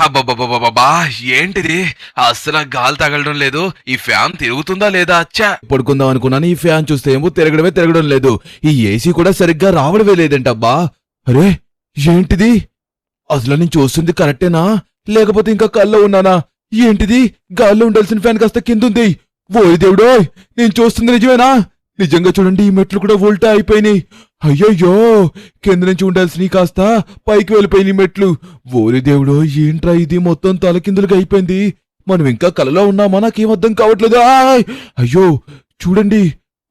అబ్బబ్బబ్బబ్బబ్బా! ఏంటిది? అస్సల గాలి తగలడం లేదు. ఈ ఫ్యాన్ తిరుగుతుందా లేదా? ఛ! పడుకుందాం అనుకున్నాను. ఈ ఫ్యాన్ చూస్తే ఏమో తిరగడం లేదు. ఈ ఏసీ కూడా సరిగ్గా రావడమే లేదంటబ్బా. అరే ఏంటిది? అసలు నేను చూస్తుంది కరెక్టేనా లేకపోతే ఇంకా కల్లో ఉన్నానా? ఏంటిది? గాల్లో ఉండాల్సిన ఫ్యాన్ కాస్త కిందుంది. ఓయ్ దేవుడోయ్, నేను చూస్తుంది నిజమేనా? నిజంగా చూడండి, ఈ మెట్లు కూడా ఉల్టా అయిపోయినాయి. అయ్యయ్యో, కింద నుంచి ఉండాల్సినవి కాస్త పైకి వెళ్ళిపోయినాయి మెట్లు. ఓరి దేవుడో, ఏంట్రా ఇది? మొత్తం తలకిందులుగా అయిపోయింది. మనం ఇంకా కలలో ఉన్నామా? నాకేం అర్థం కావట్లేదు. అయ్యో చూడండి,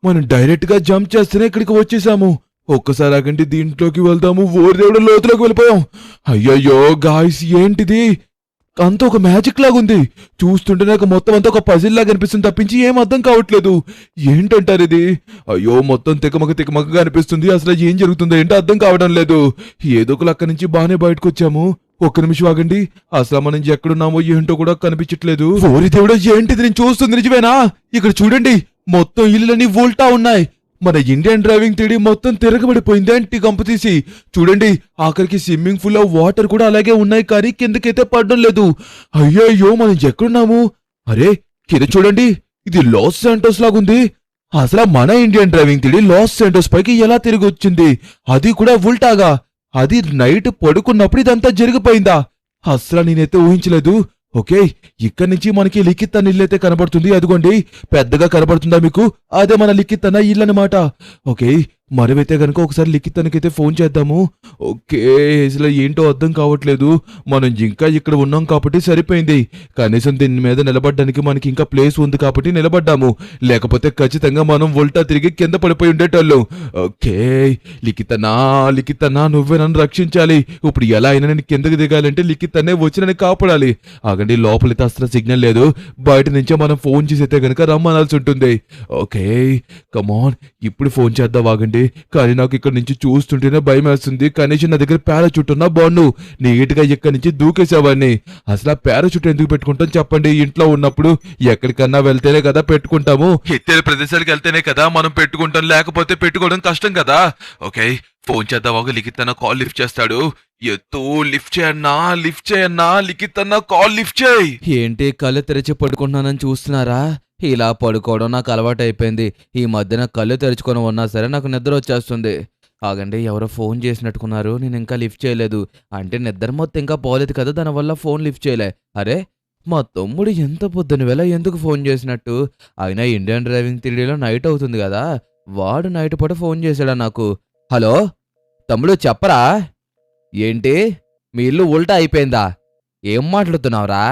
మనం డైరెక్ట్ గా జంప్ చేస్తేనే ఇక్కడికి వచ్చేసాము. ఒక్కసారి ఆగండి, దీంట్లోకి వెళ్దాము. ఓరి దేవుడు, లోతులోకి వెళ్ళిపోయాం. అయ్యయ్యో గాయ్స్, ఏంటిది? అంత ఒక మ్యాజిక్ లాగుంది. చూస్తుంటే నాకు మొత్తం అంతా ఒక పజిల్ లాగా అనిపిస్తుంది తప్పించి ఏం అర్థం కావట్లేదు. ఏంటంటారు ఇది? అయ్యో, మొత్తం తికమకగా అనిపిస్తుంది. అసలు ఏం జరుగుతుందో ఏంటో అర్థం కావడం లేదు. ఏదో ఒక అక్కడి నుంచి బాగానే బయటకు వచ్చాము. ఒక్క నిమిషం ఆగండి, అసలు మనం ఎక్కడున్నామో ఏంటో కూడా కనిపించట్లేదు. ఓరి దేవుడా, ఏంటిది? నేను చూస్తుంది నిజమేనా? ఇక్కడ చూడండి, మొత్తం ఇళ్ళని ఉల్టా ఉన్నాయి. మన ఇండియన్ డ్రైవింగ్ 3D మొత్తం తిరగబడిపోయింది అంటే గంప తీసి. చూడండి, ఆఖరికి స్విమ్మింగ్ పూల్ లో వాటర్ కూడా అలాగే ఉన్నాయి, కానీ కిందకైతే పడడం లేదు. అయ్యయ్యో, మనం ఎక్కడున్నాము? అరే కింద చూడండి, ఇది లాస్ శాంటోస్ లాగుంది. అసలు మన Indian driving 3D loss Santos పైకి ఎలా తిరిగి వచ్చింది? అది కూడా ఉల్టాగా. అది నైట్ పడుకున్నప్పుడు ఇదంతా జరిగిపోయిందా? అసలు నేనైతే ఊహించలేదు. ఓకే, ఇక్కడి నుంచి మనకి లిఖిత్ అన్న ఇల్లు అయితే కనబడుతుంది. అదిగోండి, పెద్దగా కనబడుతుందా మీకు? అదే మన లిఖిత్ అన్న ఇల్లు అనమాట. ఓకే, మనమైతే గనుక ఒకసారి లిఖిత్ అన్నకైతే ఫోన్ చేద్దాము. ఓకే, అసలు ఏంటో అర్థం కావట్లేదు. మనం ఇంకా ఇక్కడ ఉన్నాం కాబట్టి సరిపోయింది. కనీసం దీని మీద నిలబడ్డానికి మనకి ఇంకా ప్లేస్ ఉంది కాబట్టి నిలబడ్డాము. లేకపోతే ఖచ్చితంగా మనం ఉల్టా తిరిగి కింద పడిపోయి ఉండేటోళ్ళం. ఓకే, లిఖిత్ అన్నా, నువ్వే నన్ను రక్షించాలి. ఇప్పుడు ఎలా అయినా నేను కిందకి దిగాలంటే లిఖిత్ అన్నే వచ్చి నన్ను కాపాడాలి. ఆగండి, లోపలితే అసలు సిగ్నల్ లేదు. బయట నుంచే మనం ఫోన్ చేసైతే గనక రమ్మనాల్సి ఉంటుంది. ఓకే కమాన్, ఇప్పుడు ఫోన్ చేద్దాం. ఆగండి, కానీ నాకు ఇక్కడ నుంచి చూస్తుంటేనే భయం వేస్తుంది. కనీసం నా దగ్గర పారాచూట్ ఉన్నా బాగుండు. నీట్ గా ఇక్కడి నుంచి దూకేసేవాడిని. అసలు ఆ పారాచూట్ ఎందుకు పెట్టుకుంటాం చెప్పండి? ఇంట్లో ఉన్నప్పుడు ఎక్కడికన్నా వెళ్తేనే కదా పెట్టుకుంటాము. ఎత్తైన ప్రదేశాలకు వెళ్తేనే కదా మనం పెట్టుకుంటాం, లేకపోతే పెట్టుకోవడం కష్టం కదా. ఓకే, ఫోన్ చేద్దాం. లిఖిత్ అన్న కాల్ లిఫ్ట్ చేస్తాడు. ఎత్తు, లిఫ్ట్ చేయన్నా. లిఖిత్ అన్న కాల్ లిఫ్ట్ చేయి. ఏంటి కళ్ళు తెరిచి పడుకుంటున్నానని చూస్తున్నారా? ఇలా పడుకోవడం నాకు అలవాటు అయిపోయింది. ఈ మధ్యన కళ్ళు తెరుచుకొని ఉన్నా సరే నాకు నిద్ర వచ్చేస్తుంది. ఆగండి, ఎవరో ఫోన్ చేసినట్టుకున్నారు. నేను ఇంకా లిఫ్ట్ చేయలేదు. అంటే నిద్ర మొత్తం ఇంకా పోలేదు కదా, దానివల్ల ఫోన్ లిఫ్ట్ చేయలే. అరే, మా తమ్ముడు ఎంత పొద్దున వేళ ఎందుకు ఫోన్ చేసినట్టు? అయినా ఇండియన్ డ్రైవింగ్ 3Dలో నైట్ అవుతుంది కదా, వాడు నైట్ పూట ఫోన్ చేశాడా నాకు? హలో తమ్ముడు, చెప్పరా? ఏంటి మీ ఇల్లు ఉల్టా అయిపోయిందా? ఏం మాట్లాడుతున్నావురా?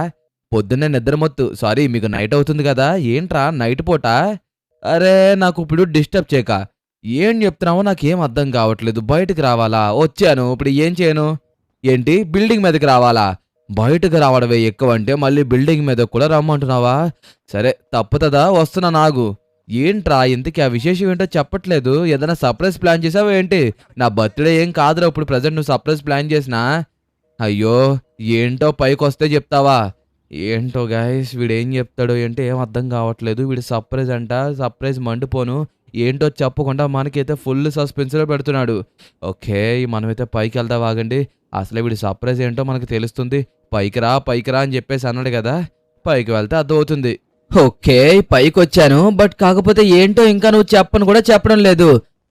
పొద్దున్నే నిద్రమొత్తు. సారీ, మీకు నైట్ అవుతుంది కదా, ఏంట్రా నైట్ పూట? అరే, నాకు ఇప్పుడు డిస్టర్బ్ చేయక. ఏం చెప్తున్నావో నాకేం అర్థం కావట్లేదు. బయటకు రావాలా? వచ్చాను, ఇప్పుడు ఏం చేయను? ఏంటి బిల్డింగ్ మీదకి రావాలా? బయటకు రావడమే ఎక్కువ అంటే మళ్ళీ బిల్డింగ్ మీద కూడా రమ్మంటున్నావా? సరే, తప్పుతుందా? వస్తున్నా నాగు. ఏంట్రా ఇంతకీ ఆ విశేషం ఏంటో చెప్పట్లేదు? ఏదైనా సర్ప్రైజ్ ప్లాన్ చేసావా ఏంటి? నా బర్త్డే ఏం కాదురా ఇప్పుడు ప్రజెంట్ నువ్వు సర్ప్రైజ్ ప్లాన్ చేసినా. అయ్యో, ఏంటో పైకి వస్తే చెప్తావా? ఏంటో గాయస్, వీడేం చెప్తాడో ఏంటో ఏం అర్థం కావట్లేదు. వీడు సర్ప్రైజ్ అంట, సర్ప్రైజ్ మండిపోను. ఏంటో చెప్పకుండా మనకైతే ఫుల్ సస్పెన్స్లో పెడుతున్నాడు. ఓకే, మనమైతే పైకి వెళ్తా. వాగండి, అసలే వీడి సర్ప్రైజ్ ఏంటో మనకు తెలుస్తుంది. పైకి రా అని చెప్పేసి అన్నాడు కదా, పైకి వెళ్తే అర్థమవుతుంది. ఓకే, పైకి వచ్చాను, బట్ కాకపోతే ఏంటో ఇంకా నువ్వు చెప్పను కూడా చెప్పడం లేదు.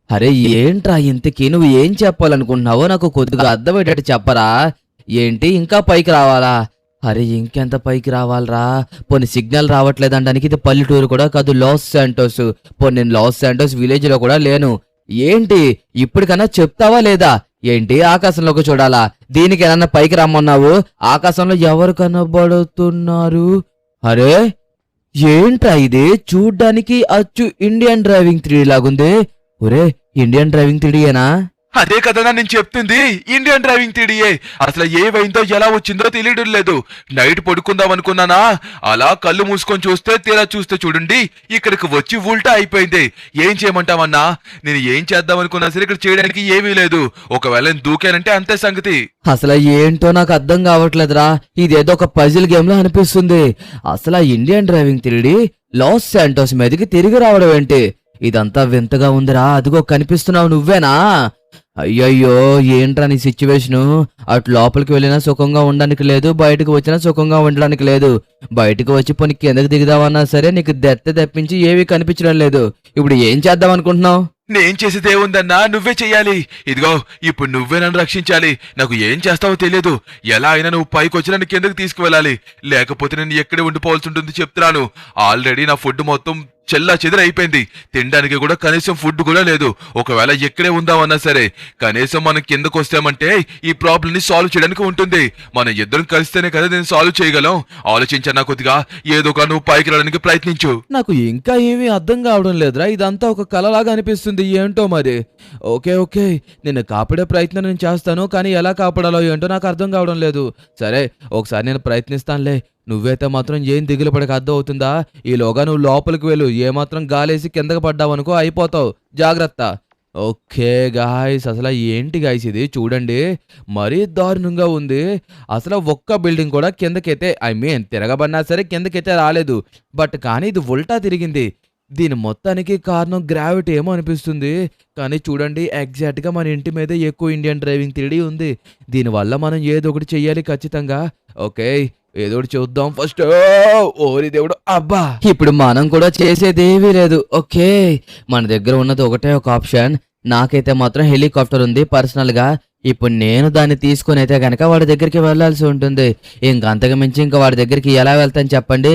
అరే ఏంట్రా ఇంతకీ నువ్వు ఏం చెప్పాలనుకుంటున్నావో నాకు కొద్దిగా అర్థమయ్యేటట్టు చెప్పరా? ఏంటి ఇంకా పైకి రావాలా? అరే ఇంకెంత పైకి రావాలరా? పోనీ సిగ్నల్ రావట్లేదనడానికి ఇది పల్లెటూరు కూడా కాదు, లాస్ శాంటోస్. పోనీ నేను లాస్ శాంటోస్ విలేజ్ లో కూడా లేను. ఏంటి ఇప్పటికన్నా చెప్తావా లేదా? ఏంటి ఆకాశంలోకి చూడాలా? దీనికి ఏమన్నా పైకి రమ్మన్నావు? ఆకాశంలో ఎవరు కనబడుతున్నారు? అరే ఏంట్రా ఇది? చూడ్డానికి అచ్చు ఇండియన్ డ్రైవింగ్ 3D లాగుంది. ఒరే, ఇండియన్ డ్రైవింగ్ 3Dయేనా? అదే కదా నేను చెప్తుంది, ఇండియన్ డ్రైవింగ్ 3Dయే. అసలు ఏవైందో ఎలా వచ్చిందో తెలియడం లేదు. నైట్ పడుకుందాం అనుకున్నానా, అలా కళ్ళు మూసుకొని చూస్తే తీరా చూస్తే చూడండి ఇక్కడికి వచ్చి ఉల్టా అయిపోయింది. ఏం చేయమంటావన్నా? నేను ఏం చేద్దాం అనుకున్నా సరే ఇక్కడ చేయడానికి ఏమీ లేదు. ఒకవేళ నేను దూకానంటే అంతే సంగతి. అసలు ఏంటో నాకు అర్థం కావట్లేదురా. ఇదేదో ఒక పజిల్ గేమ్ లో అనిపిస్తుంది. అసలు Indian driving 3D loss Santos మీదకి తిరిగి రావడం ఏంటి? ఇదంతా వింతగా ఉందిరా. అదిగో కనిపిస్తున్నావు నువ్వేనా? అయ్యయ్యో ఏంట్రా నీ సిచ్యువేషను అటు లోపలికి వెళ్ళినా సుఖంగా ఉండడానికి లేదు బయటకు వచ్చినా సుఖంగా ఉండడానికి లేదు బయటకు వచ్చి పోనీ కిందకి దిగుదామన్నా సరే నీకు దెత్త తెప్పించి ఏమీ కనిపించడం లేదు ఇప్పుడు ఏం చేద్దాం అనుకుంటున్నావు నేను చేసేదే ఉందన్నా, నువ్వే చెయ్యాలి. ఇదిగో ఇప్పుడు నువ్వే నన్ను రక్షించాలి. నాకు ఏం చేస్తావో తెలియదు. ఎలా అయినా నువ్వు పైకి వచ్చి నన్ను కిందకి తీసుకువెళ్ళాలి, లేకపోతే నేను ఎక్కడే ఉండిపోవాల్సి ఉంటుంది చెప్తున్నాను. ఆల్రెడీ నా ఫుడ్ మొత్తం చెల్లా చెదిరైపోయింది. తినడానికి కూడా కనీసం ఫుడ్ కూడా లేదు. ఒకవేళ ఎక్కడే ఉందామన్నా సరే కనీసం మనం కిందకు వస్తామంటే ఈ ప్రాబ్లం ని సాల్వ్ చేయడానికి ఉంటుంది. మనం ఇద్దరం కలిస్తేనే కదా దీన్ని సాల్వ్ చేయగలం. ఆలోచించన్నా కొద్దిగా, ఏదో ఒక నువ్వు పైకి రావడానికి ప్రయత్నించు. నాకు ఇంకా ఏమీ అర్థం కావడం లేదురా ఇదంతా ఒక కలలాగా అనిపిస్తుంది ఏంటో మరి ఓకే నేను కాపాడే ప్రయత్నం నేను చేస్తాను కానీ ఎలా కాపాడాలో ఏంటో నాకు అర్థం కావడం లేదు సరే ఒకసారి నేను ప్రయత్నిస్తానులే నువ్వైతే మాత్రం ఏం దిగులు పడక అర్థం అవుతుందా ఈలోగా నువ్వు లోపలికి వెళ్ళు ఏమాత్రం గాలేసి కిందకి పడ్డావనుకో అయిపోతావు జాగ్రత్త ఓకే గాయస్ అసలు ఏంటి గాయస్ ఇది చూడండి మరీ దారుణంగా ఉంది అసలు ఒక్క బిల్డింగ్ కూడా కిందకైతే తిరగబడినా సరే కిందకైతే రాలేదు బట్ కానీ ఇది ఉల్టా తిరిగింది దీని మొత్తానికి కారణం గ్రావిటీ ఏమో అనిపిస్తుంది కానీ చూడండి ఎగ్జాక్ట్గా మన ఇంటి మీద ఎక్కువ ఇండియన్ డ్రైవింగ్ 3D ఉంది దీనివల్ల మనం ఏదో ఒకటి చెయ్యాలి ఖచ్చితంగా ఓకే ఏదో ఒకటి చూద్దాం ఫస్ట్ ఓరి దేవుడు అబ్బా ఇప్పుడు మనం కూడా చేసేదేమీ లేదు ఓకే మన దగ్గర ఉన్నది ఒకటే ఒక ఆప్షన్ నాకైతే మాత్రం హెలికాప్టర్ ఉంది పర్సనల్ గా ఇప్పుడు నేను దాన్ని తీసుకుని అయితే కనుక వాడి దగ్గరికి వెళ్లాల్సి ఉంటుంది ఇంకంతకు మించి ఇంకా వాడి దగ్గరికి ఎలా వెళ్తాను చెప్పండి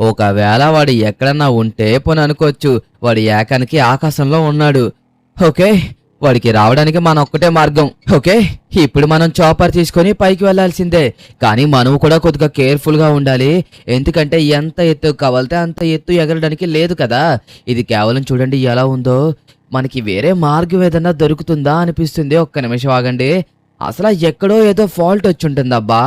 ఒకవేళ వాడు ఎక్కడన్నా ఉంటే పోనీ అనుకోవచ్చు వాడు ఏకానికి ఆకాశంలో ఉన్నాడు ఓకే వాడికి రావడానికి మన ఒక్కటే మార్గం ఓకే ఇప్పుడు మనం చాపర్ తీసుకొని పైకి వెళ్లాల్సిందే కానీ మనం కూడా కొద్దిగా కేర్ఫుల్ గా ఉండాలి ఎందుకంటే ఎంత ఎత్తు కావాలితే అంత ఎత్తు ఎగరడానికి లేదు కదా ఇది కేవలం చూడండి ఎలా ఉందో మనకి వేరే మార్గం ఏదన్నా దొరుకుతుందా అనిపిస్తుంది ఒక్క నిమిషం ఆగండి అసలు ఎక్కడో ఏదో ఫాల్ట్ వచ్చి ఉంటుందబ్బా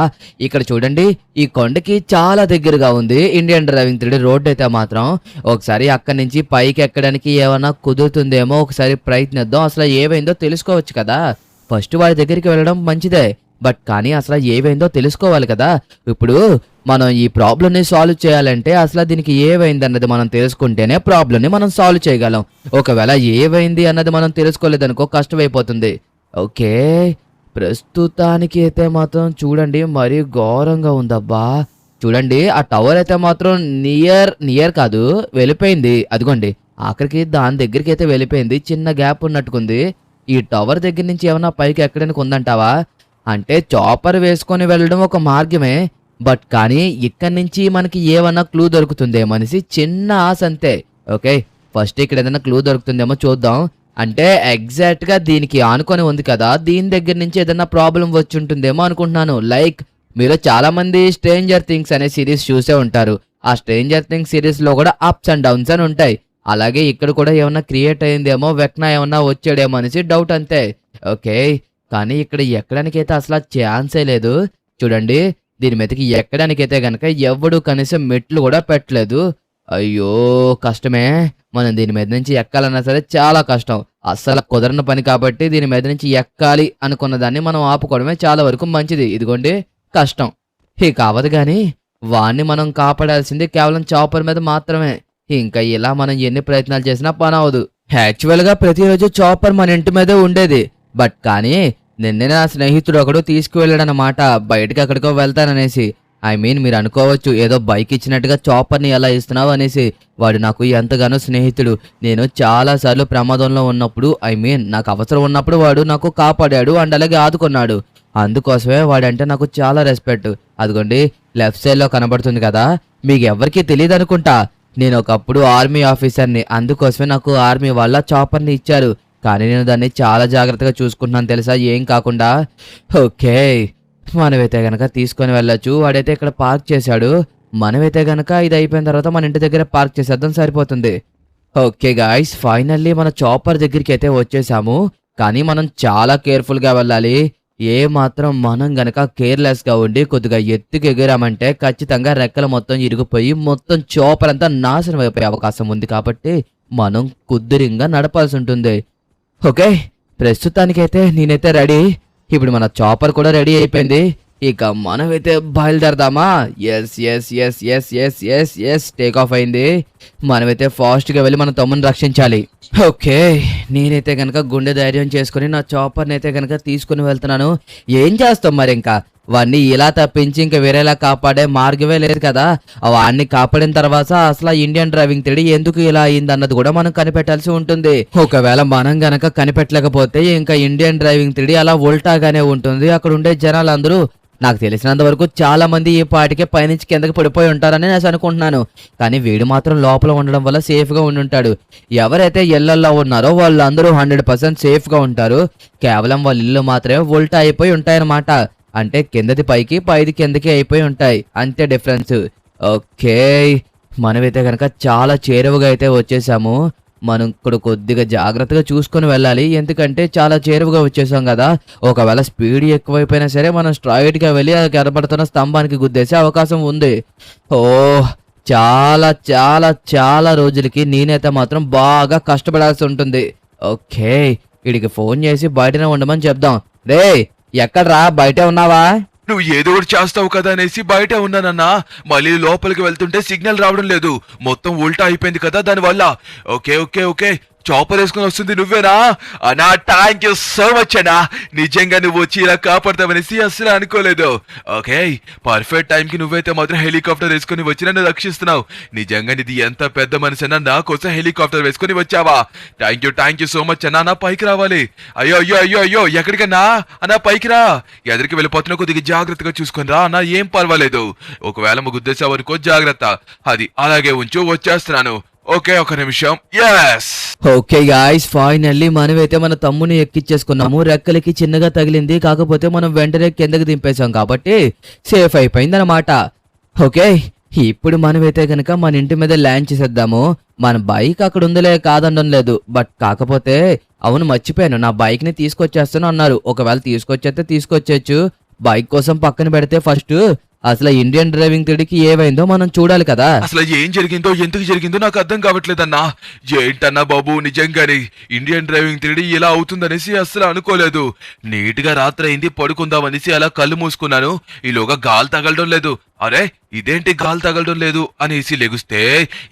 ఇక్కడ చూడండి ఈ కొండకి చాలా దగ్గరగా ఉంది ఇండియన్ డ్రైవింగ్ 3D రోడ్ అయితే మాత్రం ఒకసారి అక్కడి నుంచి పైకి ఎక్కడానికి ఏమన్నా కుదురుతుందేమో ఒకసారి ప్రయత్నిద్దాం అసలు ఏమైందో తెలుసుకోవచ్చు కదా ఫస్ట్ వాడి దగ్గరికి వెళ్ళడం మంచిదే బట్ కానీ అసలు ఏమైందో తెలుసుకోవాలి కదా ఇప్పుడు మనం ఈ ప్రాబ్లమ్ని సాల్వ్ చేయాలంటే అసలు దీనికి ఏమైంది అన్నది మనం తెలుసుకుంటేనే ప్రాబ్లమ్ని మనం సాల్వ్ చేయగలం ఒకవేళ ఏమైంది అన్నది మనం తెలుసుకోలేదనుకో కష్టమైపోతుంది ఓకే ప్రస్తుతానికి అయితే మాత్రం చూడండి మరీ ఘోరంగా ఉందబ్బా చూడండి ఆ టవర్ అయితే మాత్రం నియర్ కాదు వెళ్ళిపోయింది అదిగోండి ఆఖరికి దాని దగ్గరికి అయితే వెళ్ళిపోయింది చిన్న గ్యాప్ ఉన్నట్టుకుంది ఈ టవర్ దగ్గర నుంచి ఏమన్నా పైకి ఎక్కడానికి ఉందంటావా అంటే చాపర్ వేసుకొని వెళ్ళడం ఒక మార్గమే బట్ కానీ ఇక్కడి నుంచి మనకి ఏమన్నా క్లూ దొరుకుతుందేమో అనేసి చిన్న ఆశ అంతే ఓకే ఫస్ట్ ఇక్కడ ఏదైనా క్లూ దొరుకుతుందేమో చూద్దాం అంటే ఎగ్జాక్ట్ గా దీనికి ఆనుకొని ఉంది కదా దీని దగ్గర నుంచి ఏదైనా ప్రాబ్లం వచ్చి ఉంటుందేమో అనుకుంటున్నాను లైక్ మీరు చాలా మంది స్ట్రేంజర్ థింగ్స్ అనే సిరీస్ చూసే ఉంటారు ఆ స్ట్రేంజర్ థింగ్స్ సిరీస్ లో కూడా అప్స్ అండ్ డౌన్స్ అని ఉంటాయి అలాగే ఇక్కడ కూడా ఏమన్నా క్రియేట్ అయిందేమో వెక్నా ఏమన్నా వచ్చాడేమో అనేసి డౌట్ అంతే ఓకే కానీ ఇక్కడ ఎక్కడానికైతే అసలు ఛాన్సే లేదు చూడండి దీని మీదకి ఎక్కడానికైతే గనక ఎవడు కనీసం మెట్లు కూడా పెట్టలేదు అయ్యో కష్టమే మనం దీని మీద నుంచి ఎక్కాలన్నా సరే చాలా కష్టం అస్సలు కుదరని పని కాబట్టి దీని మీద నుంచి ఎక్కాలి అనుకున్న దాన్ని మనం ఆపుకోవడమే చాలా వరకు మంచిది ఇదిగోండి కష్టం ఇక అవదు కానీ వాణ్ణి మనం కాపాడాల్సింది కేవలం చాపర్ మీద మాత్రమే ఇంకా ఇలా మనం ఎన్ని ప్రయత్నాలు చేసినా పని అవదు యాక్చువల్ గా ప్రతిరోజు చాపర్ మన ఇంటి మీదే ఉండేది బట్ కానీ నిన్నే నా స్నేహితుడు ఒకడు తీసుకువెళ్ళాడనమాట బయటకి ఎక్కడికో వెళ్తాననేసి మీరు అనుకోవచ్చు ఏదో బైక్ ఇచ్చినట్టుగా చాపర్ని ఎలా ఇస్తున్నావు అనేసి వాడు నాకు ఎంతగానో స్నేహితుడు నేను చాలా సార్లు ప్రమాదంలో ఉన్నప్పుడు నాకు అవసరం ఉన్నప్పుడు వాడు నాకు కాపాడాడు అండ్ అలాగే ఆదుకున్నాడు అందుకోసమే వాడంటే నాకు చాలా రెస్పెక్ట్ అదిగోండి లెఫ్ట్ సైడ్ లో కనబడుతుంది కదా మీకు ఎవరికీ తెలియదు అనుకుంటా నేను ఒకప్పుడు ఆర్మీ ఆఫీసర్ని అందుకోసమే నాకు ఆర్మీ వాళ్ళ చాపర్ని ఇచ్చారు కానీ నేను దాన్ని చాలా జాగ్రత్తగా చూసుకుంటున్నాను తెలుసా ఏం కాకుండా ఓకే మనమైతే గనక తీసుకొని వెళ్ళొచ్చు వాడైతే ఇక్కడ పార్క్ చేశాడు మనమైతే గనక ఇది అయిపోయిన తర్వాత మన ఇంటి దగ్గర పార్క్ చేసేద్దాం సరిపోతుంది ఓకే గాయ్స్ ఫైనల్లీ మన చాపర్ దగ్గరికి అయితే వచ్చేసాము కానీ మనం చాలా కేర్ఫుల్గా వెళ్ళాలి ఏ మాత్రం మనం గనక కేర్లెస్ గా ఉండి కొద్దిగా ఎత్తుకు ఎగిరామంటే ఖచ్చితంగా రెక్కలు మొత్తం ఇరిగిపోయి మొత్తం చాపర్ అంతా నాశనం అయిపోయే అవకాశం ఉంది కాబట్టి మనం కుదురింగా నడపాల్సి ఉంటుంది ఓకే ప్రస్తుతానికైతే నేనైతే రెడీ ఇప్పుడు మన చాపర్ కూడా రెడీ అయిపోయింది ఇక మనమైతే బయలుదేరదామా? Yes yes yes yes yes yes yes take off అయింది. మనమైతే ఫాస్ట్గా వెళ్ళి మన తమ్ముని రక్షించాలి. ఓకే, నేనైతే కనుక గుండె ధైర్యం చేసుకుని నా చాపర్ని అయితే కనుక తీసుకుని వెళ్తున్నాను. ఏం చేస్తాం మరి, ఇంకా వాడిని ఇలా తప్పించి ఇంకా వేరేలా కాపాడే మార్గమే లేదు కదా. వాడిని కాపాడిన తర్వాత అసలు ఇండియన్ డ్రైవింగ్ తెడి ఎందుకు ఇలా అయింది అన్నది కూడా మనం కనిపెట్టాల్సి ఉంటుంది. ఒకవేళ మనం గనక కనిపెట్టలేకపోతే ఇంకా ఇండియన్ డ్రైవింగ్ తెడి అలా ఉల్టాగానే ఉంటుంది. అక్కడ ఉండే జనాలందరూ, నాకు తెలిసినంత వరకు చాలా మంది ఈ పాటికే పైనుంచి కిందకి పడిపోయి ఉంటారని నేను అనుకుంటున్నాను. కానీ వీడు మాత్రం లోపల ఉండడం వల్ల సేఫ్గా ఉండుంటాడు. ఎవరైతే ఇళ్లల్లో ఉన్నారో వాళ్ళందరూ 100% సేఫ్గా ఉంటారు. కేవలం వాళ్ళ ఇల్లు మాత్రమే ఉల్టా అయిపోయి ఉంటాయన్నమాట. అంటే కిందది పైకి, పైది కిందకి అయిపోయి ఉంటాయి, అంతే డిఫరెన్స్. ఓకే, మనమైతే కనుక చాలా చేరువగా అయితే వచ్చేసాము. మనం ఇక్కడ కొద్దిగా జాగ్రత్తగా చూసుకొని వెళ్ళాలి, ఎందుకంటే చాలా చేరువగా వచ్చేసాం కదా. ఒకవేళ స్పీడ్ ఎక్కువైపోయినా సరే మనం స్ట్రైట్గా వెళ్ళి ఆ కనబడుతున్న స్తంభానికి గుద్దేసే అవకాశం ఉంది. ఓ, చాలా చాలా చాలా రోజులకి నేనైతే మాత్రం బాగా కష్టపడాల్సి ఉంటుంది. ఓకే, వీడికి ఫోన్ చేసి బయటనే ఉండమని చెప్దాం. రే, ఎక్కడ్రా, బయటే ఉన్నావా? నువ్వు ఏదో ఒకటి చేస్తావు కదా అనేసి బయట ఉన్నానన్నా. మళ్ళీ లోపలికి వెళ్తుంటే సిగ్నల్ రావడం లేదు, మొత్తం ఉల్టా అయిపోయింది కదా దానివల్ల. ఓకే ఓకే ఓకే, చాపర్ వేసుకుని వస్తుంది నువ్వేనా అన్నా? థ్యాంక్ యూ సో మచ్ అన్నా, నిజంగా నువ్వు వచ్చి ఇలా కాపాడతావనేసి అసలు అనుకోలేదు. ఓకే, పర్ఫెక్ట్ టైంకి నువ్వైతే మాత్రం హెలికాప్టర్ వేసుకుని వచ్చి నన్ను రక్షిస్తున్నావు. నిజంగా నీది ఎంత పెద్ద మనసు అన్నా, నా కోసం హెలికాప్టర్ వేసుకుని వచ్చావా? థ్యాంక్ యూ సో మచ్ అన్నా. నా పైకి రావాలి. అయ్యో అయ్యో అయ్యో అయ్యో, ఎక్కడికన్నా అన్నా? పైకి రా, ఎదురికి వెళ్ళిపోతున్నా, కొద్దిగా జాగ్రత్తగా చూసుకొని రా అన్నా. ఏం పర్వాలేదు, ఒకవేళ ముగ్గుద్దేశావు అనుకో, జాగ్రత్త. అది అలాగే ఉంచు, వచ్చేస్తున్నాను. ఓకే, ఒక నిమిషం. ఎస్, ఓకే గాయ్స్, ఫైనల్లీ మనమైతే మన తమ్ముని ఎక్కిచ్చేసుకున్నాము. రెక్కలకి చిన్నగా తగిలింది, కాకపోతే మనం వెంటనే కిందకి దింపేశాం కాబట్టి సేఫ్ అయిపోయింది అనమాట. ఓకే, ఇప్పుడు మనమైతే కనుక మన ఇంటి మీద ల్యాండ్ చేసేద్దాము. మన బైక్ అక్కడ ఉందిలే, కాదనడం లేదు. బట్ కాకపోతే అవును, మర్చిపోయాను, నా బైక్ ని తీసుకొచ్చేస్తాను అన్నారు. ఒకవేళ తీసుకొచ్చేస్తే తీసుకొచ్చేచ్చు. బైక్ కోసం పక్కన పెడితే ఫస్ట్ అసలు ఇండియన్ డ్రైవింగ్ తెడికి ఏమైందో మనం చూడాలి కదా. అసలు ఏం జరిగిందో, ఎందుకు జరిగిందో నాకు అర్థం కావట్లేదన్నా. ఏంటన్నా బాబు, నిజంగానే ఇండియన్ డ్రైవింగ్ తిరిగి ఇలా అవుతుందనేసి అసలు అనుకోలేదు. నీట్ గా రాత్రి అయింది, పడుకుందామనేసి అలా కళ్ళు మూసుకున్నాను. ఈలోగా గాలి తగలడం లేదు. అరే, ఇదేంటి గాలి తగలడం లేదు అనేసి లెగుస్తే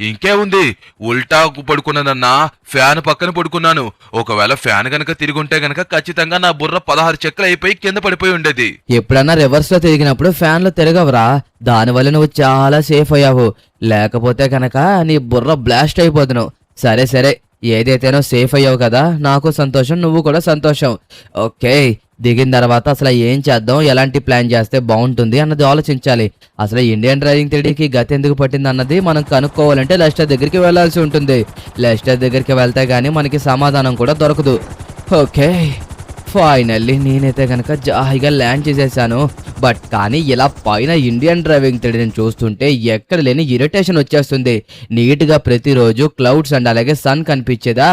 ఇంకే ఉంది, ఉల్టా పడుకున్నానన్నా. ఫ్యాన్ పక్కన పడుకున్నాను. ఒకవేళ ఫ్యాన్ గనక తిరుగుంటే గనక ఖచ్చితంగా నా బుర్ర 16 చెక్కలు అయిపోయి కింద పడిపోయి ఉండేది. ఎప్పుడన్నా రివర్స్ లో తిరిగినప్పుడు ఫ్యాన్లు తిరగవరా, దానివల్ల నువ్వు చాలా సేఫ్ అయ్యావు. లేకపోతే కనుక నీ బుర్ర బ్లాస్ట్ అయిపోతున్నావు. సరే సరే, ఏదైతేనో సేఫ్ అయ్యావు కదా, నాకు సంతోషం, నువ్వు కూడా సంతోషం. ఓకే, దిగిన తర్వాత అసలు ఏం చేద్దాం, ఎలాంటి ప్లాన్ చేస్తే బాగుంటుంది అన్నది ఆలోచించాలి. అసలు ఇండియన్ డ్రైవింగ్ తెడికి గతి ఎందుకు పట్టింది అన్నది మనం కనుక్కోవాలంటే లెస్టర్ దగ్గరికి వెళ్లాల్సి ఉంటుంది. లెస్టర్ దగ్గరికి వెళ్తే గానీ మనకి సమాధానం కూడా దొరకదు. ఓకే, ఫైనల్లీ నేనైతే కనుక జాయిగా ల్యాండ్ చేసేసాను. బట్ కానీ ఇలా పైన ఇండియన్ డ్రైవింగ్ తెడిని చూస్తుంటే ఎక్కడ లేని ఇరిటేషన్ వచ్చేస్తుంది. నీట్గా ప్రతిరోజు క్లౌడ్స్ అండ్ అలాగే సన్ కనిపించేదా,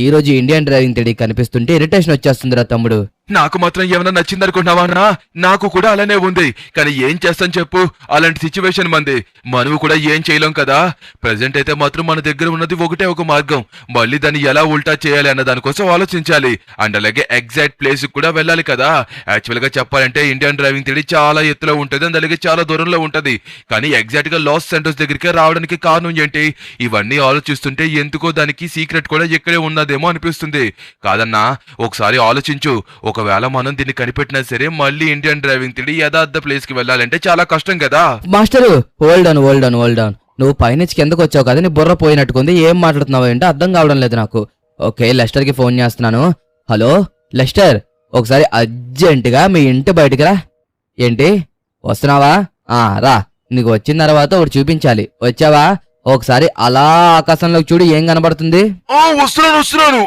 ఈ రోజు ఇండియన్ డ్రైవింగ్ తెడి కనిపిస్తుంటే ఇరిటేషన్ వచ్చేస్తుందిరా తమ్ముడు. నాకు మాత్రం ఏమైనా నచ్చిందనుకుంటున్నావా అన్నా? నాకు కూడా అలానే ఉంది, కానీ ఏం చేస్తాను చెప్పు, అలాంటి సిచ్యువేషన్ మంది. మనము కూడా ఏం చేయలేం కదా. ప్రెసెంట్ అయితే మాత్రం మన దగ్గర ఉన్నది ఒకటే ఒక మార్గం, మళ్ళీ దాన్ని ఎలా ఉల్టా చేయాలి అన్న దానికోసం ఆలోచించాలి. అండ్ అలాగే ఎగ్జాక్ట్ ప్లేస్ కూడా వెళ్ళాలి కదా. యాక్చువల్ గా చెప్పాలంటే ఇండియన్ డ్రైవింగ్ తెడి చాలా ఎత్తులో ఉంటుంది, అండ్ అలాగే చాలా దూరంలో ఉంటది. కానీ ఎగ్జాక్ట్ గా లాస్ సెంటర్స్ దగ్గరికి రావడానికి కారణం ఏంటి? ఇవన్నీ ఆలోచిస్తుంటే ఎందుకో దానికి సీక్రెట్ కూడా ఇక్కడే ఉన్నదేమో అనిపిస్తుంది. కాదన్నా, ఒకసారి ఆలోచించు. ఒకవేళ మనం దీన్ని కనిపెట్టినా సరే మళ్ళీ ఇండియన్ డ్రైవింగ్ తిడి యథార్థ ప్లేస్ కి వెళ్ళాలంటే చాలా కష్టం కదా. Master, hold on. నువ్వు పైనుంచి కిందకు వచ్చావు కదా, నీ బుర్ర పోయినట్టుకుంది. ఏం మాట్లాడుతున్నావు ఏంటో అర్థం కావడం లేదు నాకు. ఓకే, లెస్టర్ కి ఫోన్ చేస్తున్నాను. హలో లెస్టర్, ఒకసారి అర్జెంటుగా మీ ఇంటి బయటికి రా. ఏంటి, వస్తున్నావా? రా, నీకు వచ్చిన తర్వాత ఒకటి చూపించాలి. వచ్చావా? ఒకసారి అలా ఆకాశంలోకి చూడు, ఏం కనబడుతుంది? వస్తున్నాను.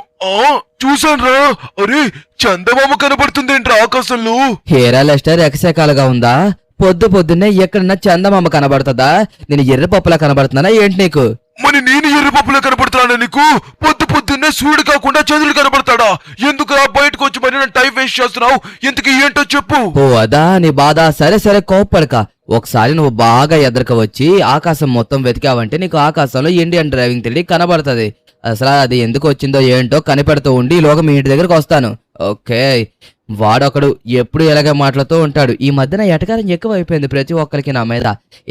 చూసాను రా. అరే, చందమామ కనబడుతుందేంట్రా ఆకాశంలో? హేరా లెస్టర్, ఎకసేకాలుగా ఉందా? పొద్దున్నే ఎక్కడన్నా చందమామ కనబడుతుందా? నేను ఎర్రపప్పులా కనబడుతున్నానా ఏంటి నీకు? మరి నేను ఎర్రపప్పులా కనబడుతున్నాను నీకు? పొద్దున్నే సూర్యుడు కాకుండా చంద్రుడు కనబడతాడా? ఎందుకు బయటకు వచ్చి మరి నన్ను టైం వేస్ట్ చేస్తున్నావు? ఎందుకు ఏంటో చెప్పు. ఓ అదా నీ బాధ. సరే కోప్పడక. ఒకసారి నువ్వు బాగా ఎదరక వచ్చి ఆకాశం మొత్తం వెతికావంటే నీకు ఆకాశంలో ఇండియన్ డ్రైవింగ్ తెడి కనబడుతుంది. అసలు అది ఎందుకు వచ్చిందో ఏంటో కనిపెడుతూ ఉండి ఈలోగా మీ ఇంటి దగ్గరకు వస్తాను. ఓకే. వాడొకడు ఎప్పుడు ఇలాగే మాటలతో ఉంటాడు. ఈ మధ్యన ఎటకారం ఎక్కువైపోయింది ప్రతి ఒక్కరికి నా మీద.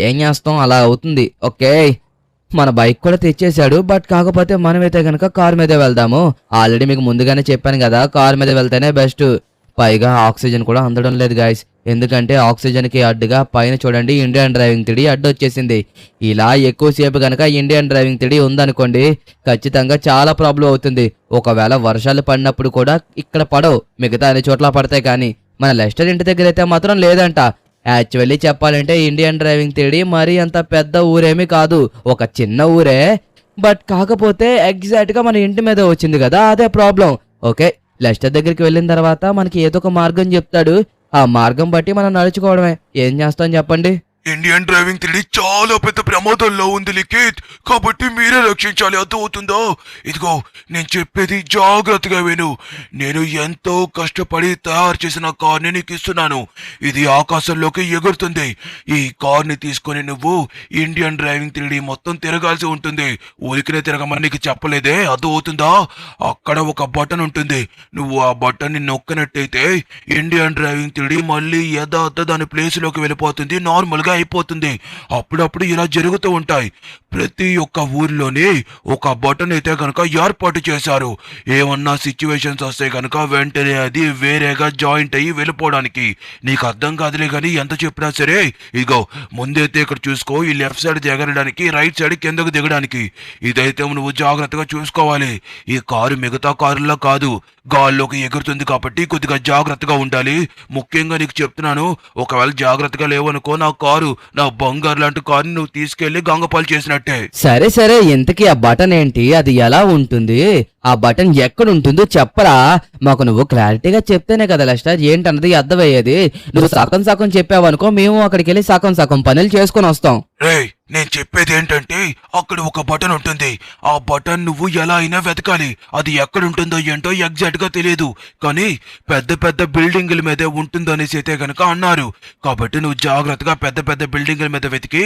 ఏం చేస్తాం అలా అవుతుంది. ఓకే. మన బైక్ కూడా తెచ్చేసాడు. బట్ కాకపోతే మనమైతే గనక కారు మీదే వెళ్దాము. ఆల్రెడీ మీకు ముందుగానే చెప్పాను కదా, కారు మీద వెళ్తేనే బెస్ట్. పైగా ఆక్సిజన్ కూడా అందడం లేదు గాయ్స్. ఎందుకంటే ఆక్సిజన్కి అడ్డుగా పైన చూడండి ఇండియన్ డ్రైవింగ్ 3D అడ్డు వచ్చేసింది. ఇలా ఎక్కువసేపు గనక ఇండియన్ డ్రైవింగ్ 3D ఉందనుకోండి, ఖచ్చితంగా చాలా ప్రాబ్లం అవుతుంది. ఒకవేళ వర్షాలు పడినప్పుడు కూడా ఇక్కడ పడవు, మిగతా అన్ని చోట్ల పడతాయి. కానీ మన లెస్టర్ ఇంటి దగ్గర అయితే మాత్రం లేదంట. యాక్చువల్లీ చెప్పాలంటే ఇండియన్ డ్రైవింగ్ 3D మరీ అంత పెద్ద ఊరేమీ కాదు, ఒక చిన్న ఊరే. బట్ కాకపోతే ఎగ్జాక్ట్గా మన ఇంటి మీద వచ్చింది కదా, అదే ప్రాబ్లం. ఓకే, లెస్టర్ దగ్గరికి వెళ్ళిన తర్వాత మనకి ఏదో ఒక మార్గం చెప్తాడు. ఆ మార్గం బట్టి మనం నడుచుకోవడమే. ఏం చేస్తాం చెప్పండి? ఇండియన్ డ్రైవింగ్ 3D చాలా పెద్ద ప్రమాదంలో ఉంది లిఖిత్, కాబట్టి మీరే రక్షించాలి, అర్థమవుతుందో? ఇదిగో నేను చెప్పేది జాగ్రత్తగా విను. నేను ఎంతో కష్టపడి తయారు చేసిన కార్ని నీకు ఇస్తున్నాను. ఇది ఆకాశంలోకి ఎగురుతుంది. ఈ కార్ని తీసుకొని నువ్వు ఇండియన్ డ్రైవింగ్ 3D మొత్తం తిరగాల్సి ఉంటుంది. ఊరికినే తిరగమని నీకు చెప్పలేదే, అర్థమవుతుందా? అక్కడ ఒక బటన్ ఉంటుంది. నువ్వు ఆ బటన్ ని నొక్కినట్టయితే ఇండియన్ డ్రైవింగ్ 3D మళ్ళీ యథార్థ దాని ప్లేస్ లోకి వెళ్ళిపోతుంది, నార్మల్ గా అయిపోతుంది. అప్పుడప్పుడు ఇలా జరుగుతూ ఉంటాయి. ప్రతి ఒక్క ఊర్లోనే ఒక బటన్ అయితే కనుక ఏర్పాటు చేశారు. ఏమన్నా సిచ్యువేషన్స్ వస్తే కనుక వెంటనే అది వేరేగా జాయింట్ అయ్యి వెళ్ళిపోవడానికి. నీకు అర్థం కాదులే కానీ ఎంత చెప్పినా సరే, ఇగో ముందైతే ఇక్కడ చూసుకో, ఈ లెఫ్ట్ సైడ్ దిగడానికి, రైట్ సైడ్ కిందకు దిగడానికి. ఇదైతే నువ్వు జాగ్రత్తగా చూసుకోవాలి. ఈ కారు మిగతా కారులా కాదు, గాల్లోకి ఎగురుతుంది కాబట్టి కొద్దిగా జాగ్రత్తగా ఉండాలి. ముఖ్యంగా నీకు చెప్తున్నాను, ఒకవేళ జాగ్రత్తగా లేవనుకో, నా కారు, నా బంగారు లాంటి కారుని నువ్వు తీసుకెళ్లి గంగపాలు చేసినట్టే. సరే సరే, ఇంతకీ ఆ బటన్ ఏంటి, అది ఎలా ఉంటుంది, ఆ బటన్ ఎక్కడ ఉంటుందో చెప్పరా? మాకు నువ్వు క్లారిటీగా చెప్తేనే కదా లెస్టర్ ఏంటన్నది అర్థమయ్యేది. నువ్వు సగం సగం చెప్పావనుకో, మేము అక్కడికి వెళ్ళి సగం సగం పనులు చేసుకొని వస్తాం. రేయ్, నేను చెప్పేది ఏంటంటే అక్కడ ఒక బటన్ ఉంటుంది. ఆ బటన్ నువ్వు ఎలా అయినా వెతకాలి. అది ఎక్కడ ఉంటుందో ఏంటో ఎగ్జాక్ట్ గా తెలియదు, కానీ పెద్ద పెద్ద బిల్డింగుల మీదే ఉంటుందనేసి అయితే గనక అన్నారు. కాబట్టి నువ్వు జాగ్రత్తగా పెద్ద పెద్ద బిల్డింగుల మీద వెతికి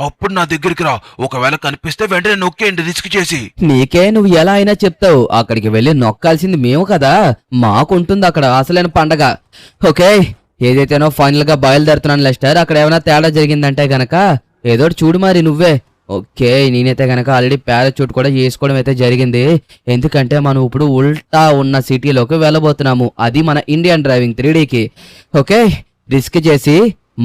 అప్పుడు నా దగ్గరికి రా. ఒకవేళ కనిపిస్తే వెంటనే నొక్కేయండి రిస్క్ చేసి. నీకే నువ్వు ఎలా అయినా చెప్తావు, అక్కడికి వెళ్ళి నొక్కాల్సింది మేము కదా, మాకుంటుంది అక్కడ అసలైన పండగ. ఓకే, ఏదైతేనో ఫైనల్ గా బయలుదేరుతున్నాను లెస్టర్. అక్కడ ఏమైనా తేడా జరిగిందంటే గనక ఏదో చూడు మరి నువ్వే. ఓకే, నేనైతే గనక ఆల్రెడీ పారాచూట్ కూడా చేసుకోవడం అయితే జరిగింది. ఎందుకంటే మనం ఇప్పుడు ఉల్టా ఉన్న సిటీలోకి వెళ్ళబోతున్నాము, అది మన ఇండియన్ డ్రైవింగ్ 3Dకి. ఓకే, రిస్క్ చేసి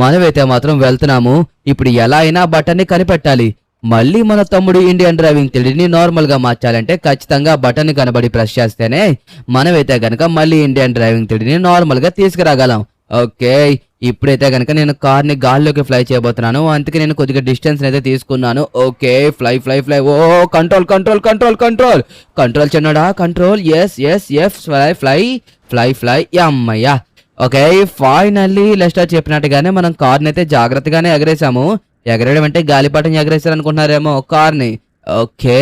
మనమైతే మాత్రం వెళ్తున్నాము. ఇప్పుడు ఎలా అయినా బటన్ని కనిపెట్టాలి. మళ్ళీ మన తమ్ముడు ఇండియన్ డ్రైవింగ్ 3Dని నార్మల్ గా మార్చాలంటే ఖచ్చితంగా బటన్ కనబడి ప్రెస్ చేస్తేనే మనమైతే గనక మళ్ళీ ఇండియన్ డ్రైవింగ్ 3Dని నార్మల్ గా తీసుకురాగలం. ఓకే, ఇప్పుడైతే గనక నేను కార్ని గాల్లోకి ఫ్లై చేయబోతున్నాను. అందుకే నేను కొద్దిగా డిస్టెన్స్ అయితే తీసుకున్నాను. Okay, fly fly fly. ఓ control control control control control చిన్నడా, కంట్రోల్. ఎస్ ఎస్ ఎఫ్, ఫ్లై ఫ్లై ఫ్లై ఫ్లై. అమ్మయ్యా. ఓకే, ఫైనల్లీ లెస్టర్ చెప్పినట్టుగానే మనం కార్ని అయితే జాగ్రత్తగానే ఎగరేసాము. ఎగరడం అంటే గాలిపటం ఎగరేసారు అనుకుంటున్నారేమో కార్ని. ఓకే,